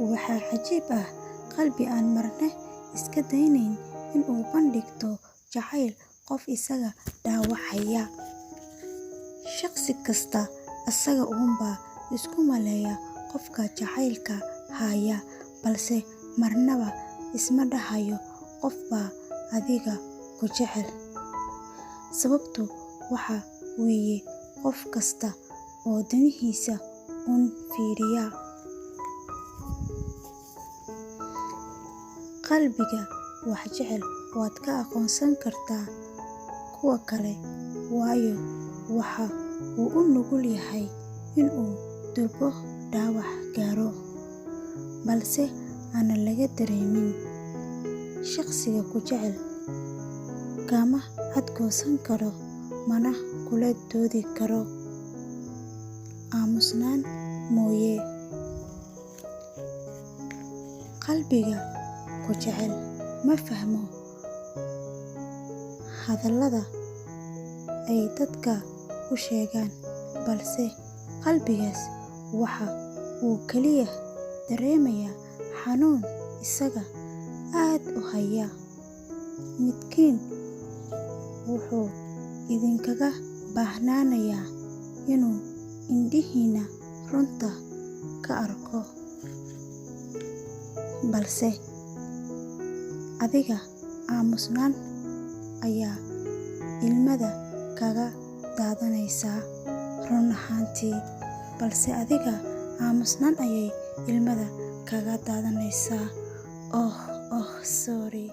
waxaa cajiib ah qalbi aan marna iska daynayn inuu bandhigto jacayl qof isaga dhaawacaya. Shaqsi kasta asaga uunbaa isku maleeya qofka jacaylka haya, balse marnaba isma dhahayo qof baa adiga ku jecel. Sababtu waxa weeye qof kasta oo danihiisa uun fiiriya. Qalbiga wax jecel waad ka aqoonsan kartaa kuwa kale, waayo waxa uu u nugul yahay inuu durbo dhaawac gaaro, balse aanan laga dareemin. Shaqsiga ku jecel kama cadgoosan karo, mana kula doodi karo aamusnaan mooye. Qalbiga ku jecel ma fahmo hadallada ay dadka u sheegaan, balse qalbigaas waxa uu kaliya dareemayaa xanuun isaga aad u haya. Midkiin wuxuu idinkaga baahnaanayaa inuu indhihiina runta ka arko, balse adiga aamusnaan ayaa ilmada kaga daadanaysaa. Run ahaantii, balse adiga aamusnaan ayay ilmada kaga daadanaysaa. Sorry.